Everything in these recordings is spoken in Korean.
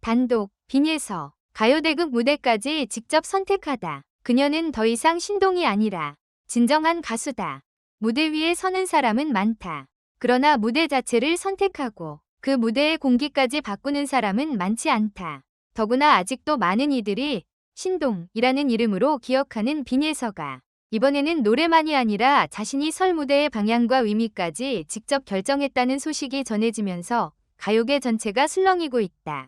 단독, 빈예서, 가요대극 무대까지 직접 선택하다. 그녀는 더 이상 신동이 아니라 진정한 가수다. 무대 위에 서는 사람은 많다. 그러나 무대 자체를 선택하고 그 무대의 공기까지 바꾸는 사람은 많지 않다. 더구나 아직도 많은 이들이 신동이라는 이름으로 기억하는 빈예서가 이번에는 노래만이 아니라 자신이 설 무대의 방향과 의미까지 직접 결정했다는 소식이 전해지면서 가요계 전체가 술렁이고 있다.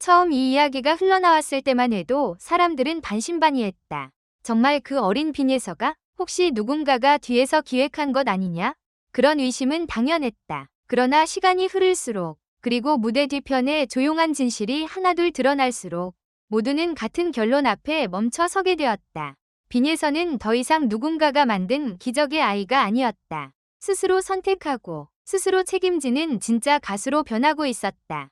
처음 이 이야기가 흘러나왔을 때만 해도 사람들은 반신반의했다. 정말 그 어린 빈예서가 혹시 누군가가 뒤에서 기획한 것 아니냐? 그런 의심은 당연했다. 그러나 시간이 흐를수록 그리고 무대 뒤편에 조용한 진실이 하나둘 드러날수록 모두는 같은 결론 앞에 멈춰 서게 되었다. 빈예서는 더 이상 누군가가 만든 기적의 아이가 아니었다. 스스로 선택하고 스스로 책임지는 진짜 가수로 변하고 있었다.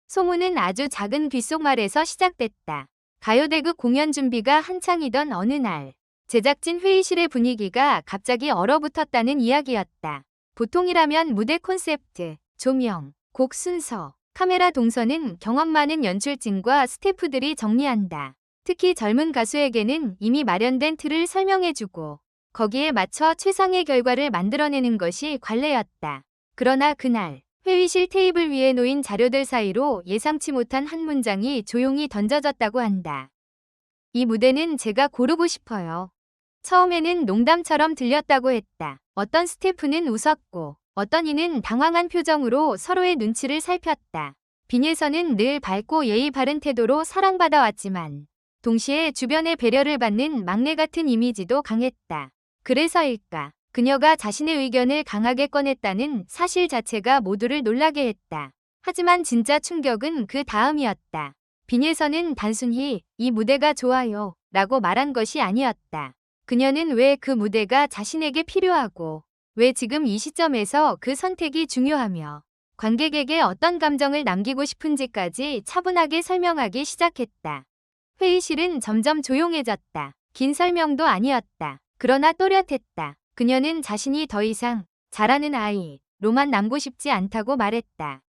소문은 아주 작은 귓속말에서 시작됐다. 가요대극 공연 준비가 한창이던 어느 날, 제작진 회의실의 분위기가 갑자기 얼어붙었다는 이야기였다. 보통이라면 무대 콘셉트, 조명, 곡 순서, 카메라 동선은 경험 많은 연출진과 스태프들이 정리한다. 특히 젊은 가수에게는 이미 마련된 틀을 설명해주고 거기에 맞춰 최상의 결과를 만들어내는 것이 관례였다. 그러나 그날 회의실 테이블 위에 놓인 자료들 사이로 예상치 못한 한 문장이 조용히 던져졌다고 한다. 이 무대는 제가 고르고 싶어요. 처음에는 농담처럼 들렸다고 했다. 어떤 스태프는 웃었고 어떤 이는 당황한 표정으로 서로의 눈치를 살폈다. 빈예서는 늘 밝고 예의 바른 태도로 사랑받아왔지만 동시에 주변의 배려를 받는 막내 같은 이미지도 강했다. 그래서일까? 그녀가 자신의 의견을 강하게 꺼냈다는 사실 자체가 모두를 놀라게 했다. 하지만 진짜 충격은 그 다음이었다. 빈예서는 단순히 이 무대가 좋아요 라고 말한 것이 아니었다. 그녀는 왜 그 무대가 자신에게 필요하고 왜 지금 이 시점에서 그 선택이 중요하며 관객에게 어떤 감정을 남기고 싶은지까지 차분하게 설명하기 시작했다. 회의실은 점점 조용해졌다. 긴 설명도 아니었다. 그러나 또렷했다. 그녀는 자신이 더 이상 잘하는 아이로만 남고 싶지 않다고 말했다.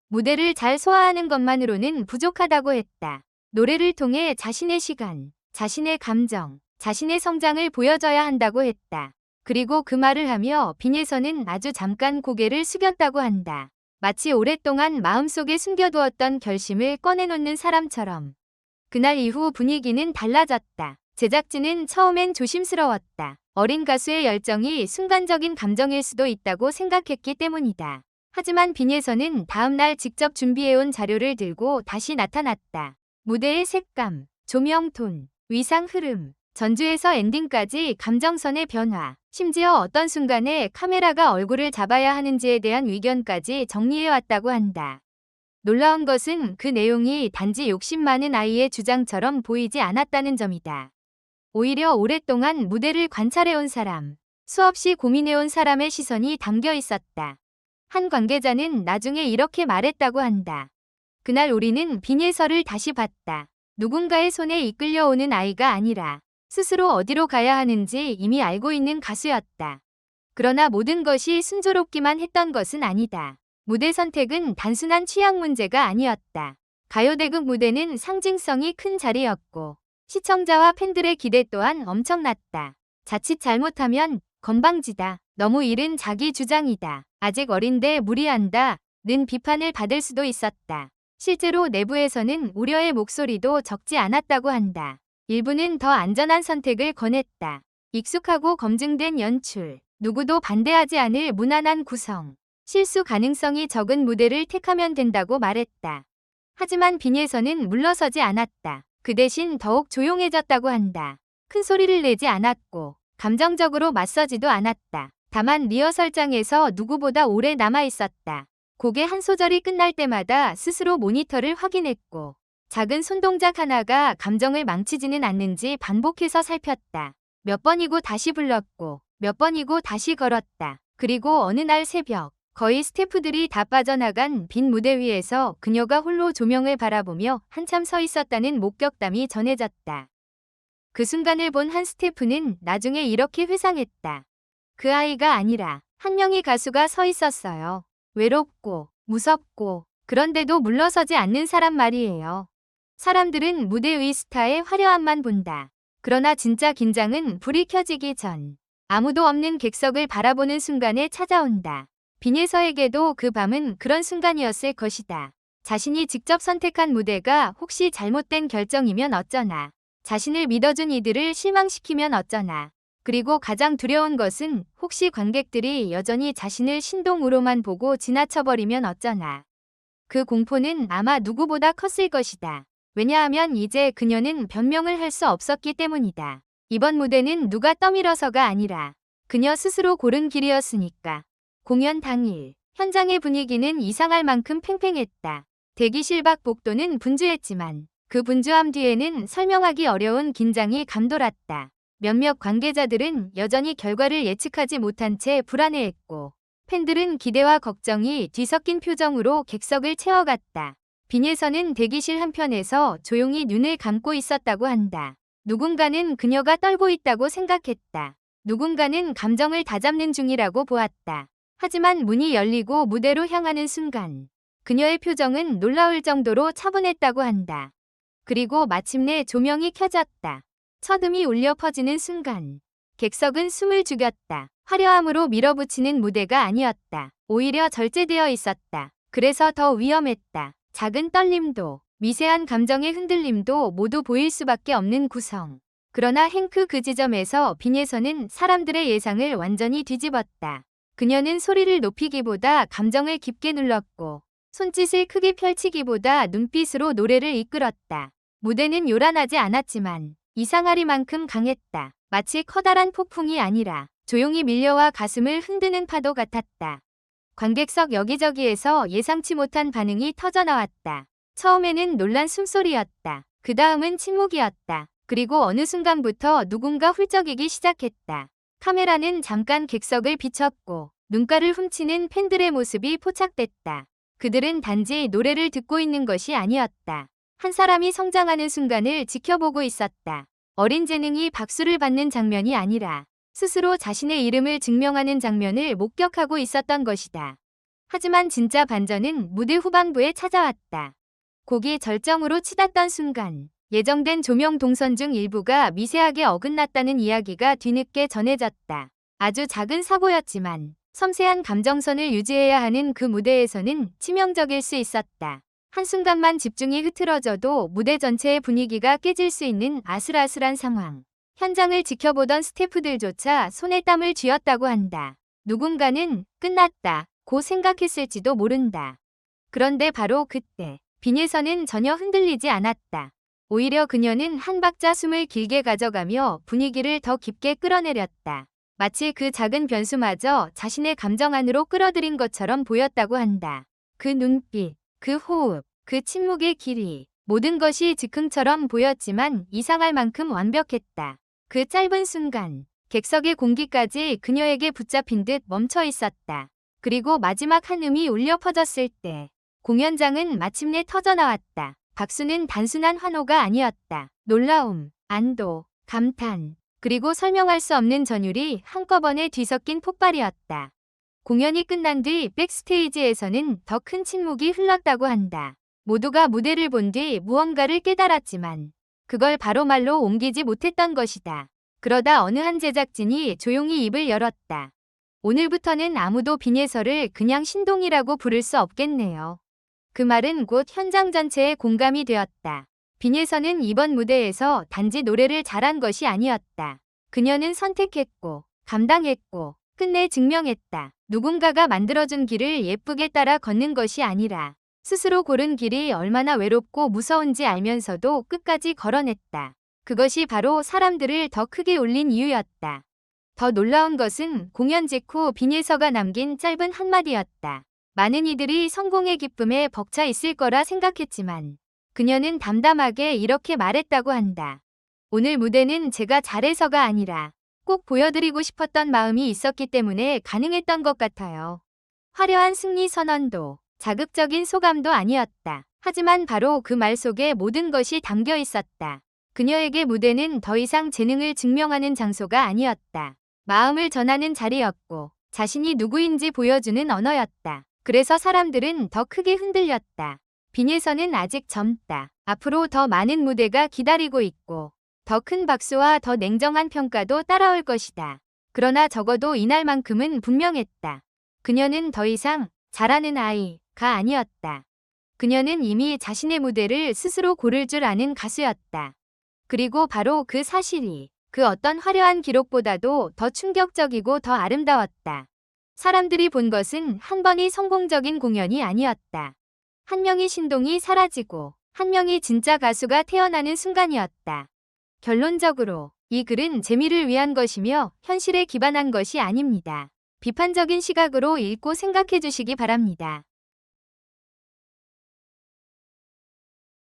무대를 잘 소화하는 것만으로는 부족하다고 했다. 노래를 통해 자신의 시간, 자신의 감정, 자신의 성장을 보여줘야 한다고 했다. 그리고 그 말을 하며 빈예서는 아주 잠깐 고개를 숙였다고 한다. 마치 오랫동안 마음속에 숨겨두었던 결심을 꺼내놓는 사람처럼. 그날 이후 분위기는 달라졌다. 제작진은 처음엔 조심스러웠다. 어린 가수의 열정이 순간적인 감정일 수도 있다고 생각했기 때문이다. 하지만 빈예서는 다음날 직접 준비해온 자료를 들고 다시 나타났다. 무대의 색감, 조명 톤, 위상 흐름, 전주에서 엔딩까지 감정선의 변화, 심지어 어떤 순간에 카메라가 얼굴을 잡아야 하는지에 대한 의견까지 정리해왔다고 한다. 놀라운 것은 그 내용이 단지 욕심 많은 아이의 주장처럼 보이지 않았다는 점이다. 오히려 오랫동안 무대를 관찰해온 사람, 수없이 고민해온 사람의 시선이 담겨 있었다. 한 관계자는 나중에 이렇게 말했다고 한다. 그날 우리는 빈예서를 다시 봤다. 누군가의 손에 이끌려오는 아이가 아니라 스스로 어디로 가야 하는지 이미 알고 있는 가수였다. 그러나 모든 것이 순조롭기만 했던 것은 아니다. 무대 선택은 단순한 취향 문제가 아니었다. 가요대극 무대는 상징성이 큰 자리였고 시청자와 팬들의 기대 또한 엄청났다. 자칫 잘못하면 건방지다. 너무 이른 자기 주장이다. 아직 어린데 무리한다. 는 비판을 받을 수도 있었다. 실제로 내부에서는 우려의 목소리도 적지 않았다고 한다. 일부는 더 안전한 선택을 권했다. 익숙하고 검증된 연출, 누구도 반대하지 않을 무난한 구성, 실수 가능성이 적은 무대를 택하면 된다고 말했다. 하지만 빈예서는 물러서지 않았다. 그 대신 더욱 조용해졌다고 한다. 큰 소리를 내지 않았고 감정적으로 맞서지도 않았다. 다만 리허설장에서 누구보다 오래 남아 있었다. 곡의 한 소절이 끝날 때마다 스스로 모니터를 확인했고 작은 손동작 하나가 감정을 망치지는 않는지 반복해서 살폈다. 몇 번이고 다시 불렀고 몇 번이고 다시 걸었다. 그리고 어느 날 새벽 거의 스태프들이 다 빠져나간 빈 무대 위에서 그녀가 홀로 조명을 바라보며 한참 서 있었다는 목격담이 전해졌다. 그 순간을 본 한 스태프는 나중에 이렇게 회상했다. 그 아이가 아니라 한 명의 가수가 서 있었어요. 외롭고 무섭고 그런데도 물러서지 않는 사람 말이에요. 사람들은 무대의 스타의 화려함만 본다. 그러나 진짜 긴장은 불이 켜지기 전 아무도 없는 객석을 바라보는 순간에 찾아온다. 빈예서에게도 그 밤은 그런 순간이었을 것이다. 자신이 직접 선택한 무대가 혹시 잘못된 결정이면 어쩌나. 자신을 믿어준 이들을 실망시키면 어쩌나. 그리고 가장 두려운 것은 혹시 관객들이 여전히 자신을 신동으로만 보고 지나쳐버리면 어쩌나. 그 공포는 아마 누구보다 컸을 것이다. 왜냐하면 이제 그녀는 변명을 할 수 없었기 때문이다. 이번 무대는 누가 떠밀어서가 아니라 그녀 스스로 고른 길이었으니까. 공연 당일, 현장의 분위기는 이상할 만큼 팽팽했다. 대기실 밖 복도는 분주했지만 그 분주함 뒤에는 설명하기 어려운 긴장이 감돌았다. 몇몇 관계자들은 여전히 결과를 예측하지 못한 채 불안해했고 팬들은 기대와 걱정이 뒤섞인 표정으로 객석을 채워갔다. 빈예서는 대기실 한편에서 조용히 눈을 감고 있었다고 한다. 누군가는 그녀가 떨고 있다고 생각했다. 누군가는 감정을 다잡는 중이라고 보았다. 하지만 문이 열리고 무대로 향하는 순간 그녀의 표정은 놀라울 정도로 차분했다고 한다. 그리고 마침내 조명이 켜졌다. 첫음이 울려 퍼지는 순간 객석은 숨을 죽였다. 화려함으로 밀어붙이는 무대가 아니었다. 오히려 절제되어 있었다. 그래서 더 위험했다. 작은 떨림도 미세한 감정의 흔들림도 모두 보일 수밖에 없는 구성. 그러나 행크 그 지점에서 빈예서는 사람들의 예상을 완전히 뒤집었다. 그녀는 소리를 높이기보다 감정을 깊게 눌렀고 손짓을 크게 펼치기보다 눈빛으로 노래를 이끌었다. 무대는 요란하지 않았지만 이상하리만큼 강했다. 마치 커다란 폭풍이 아니라 조용히 밀려와 가슴을 흔드는 파도 같았다. 관객석 여기저기에서 예상치 못한 반응이 터져나왔다. 처음에는 놀란 숨소리였다. 그 다음은 침묵이었다. 그리고 어느 순간부터 누군가 훌쩍이기 시작했다. 카메라는 잠깐 객석을 비췄고 눈가를 훔치는 팬들의 모습이 포착됐다. 그들은 단지 노래를 듣고 있는 것이 아니었다. 한 사람이 성장하는 순간을 지켜보고 있었다. 어린 재능이 박수를 받는 장면이 아니라 스스로 자신의 이름을 증명하는 장면을 목격하고 있었던 것이다. 하지만 진짜 반전은 무대 후반부에 찾아왔다. 곡이 절정으로 치닫던 순간 예정된 조명 동선 중 일부가 미세하게 어긋났다는 이야기가 뒤늦게 전해졌다. 아주 작은 사고였지만 섬세한 감정선을 유지해야 하는 그 무대에서는 치명적일 수 있었다. 한순간만 집중이 흐트러져도 무대 전체의 분위기가 깨질 수 있는 아슬아슬한 상황. 현장을 지켜보던 스태프들조차 손에 땀을 쥐었다고 한다. 누군가는 끝났다 고 생각했을지도 모른다. 그런데 바로 그때 빈예서는 전혀 흔들리지 않았다. 오히려 그녀는 한 박자 숨을 길게 가져가며 분위기를 더 깊게 끌어내렸다. 마치 그 작은 변수마저 자신의 감정 안으로 끌어들인 것처럼 보였다고 한다. 그 눈빛, 그 호흡, 그 침묵의 길이 모든 것이 즉흥처럼 보였지만 이상할 만큼 완벽했다. 그 짧은 순간 객석의 공기까지 그녀에게 붙잡힌 듯 멈춰 있었다. 그리고 마지막 한 음이 울려 퍼졌을 때 공연장은 마침내 터져나왔다. 박수는 단순한 환호가 아니었다. 놀라움, 안도, 감탄, 그리고 설명할 수 없는 전율이 한꺼번에 뒤섞인 폭발이었다. 공연이 끝난 뒤 백스테이지에서는 더 큰 침묵이 흘렀다고 한다. 모두가 무대를 본 뒤 무언가를 깨달았지만 그걸 바로 말로 옮기지 못했던 것이다. 그러다 어느 한 제작진이 조용히 입을 열었다. 오늘부터는 아무도 빈예서를 그냥 신동이라고 부를 수 없겠네요. 그 말은 곧 현장 전체에 공감이 되었다. 빈예서는 이번 무대에서 단지 노래를 잘한 것이 아니었다. 그녀는 선택했고, 감당했고, 끝내 증명했다. 누군가가 만들어준 길을 예쁘게 따라 걷는 것이 아니라 스스로 고른 길이 얼마나 외롭고 무서운지 알면서도 끝까지 걸어냈다. 그것이 바로 사람들을 더 크게 울린 이유였다. 더 놀라운 것은 공연 직후 빈예서가 남긴 짧은 한마디였다. 많은 이들이 성공의 기쁨에 벅차 있을 거라 생각했지만 그녀는 담담하게 이렇게 말했다고 한다. 오늘 무대는 제가 잘해서가 아니라 꼭 보여드리고 싶었던 마음이 있었기 때문에 가능했던 것 같아요. 화려한 승리 선언도 자극적인 소감도 아니었다. 하지만 바로 그 말 속에 모든 것이 담겨 있었다. 그녀에게 무대는 더 이상 재능을 증명하는 장소가 아니었다. 마음을 전하는 자리였고 자신이 누구인지 보여주는 언어였다. 그래서 사람들은 더 크게 흔들렸다. 빈에서는 아직 젊다. 앞으로 더 많은 무대가 기다리고 있고 더 큰 박수와 더 냉정한 평가도 따라올 것이다. 그러나 적어도 이날만큼은 분명했다. 그녀는 더 이상 잘하는 아이가 아니었다. 그녀는 이미 자신의 무대를 스스로 고를 줄 아는 가수였다. 그리고 바로 그 사실이 그 어떤 화려한 기록보다도 더 충격적이고 더 아름다웠다. 사람들이 본 것은 한 번의 성공적인 공연이 아니었다. 한 명의 신동이 사라지고 한 명의 진짜 가수가 태어나는 순간이었다. 결론적으로 이 글은 재미를 위한 것이며 현실에 기반한 것이 아닙니다. 비판적인 시각으로 읽고 생각해 주시기 바랍니다.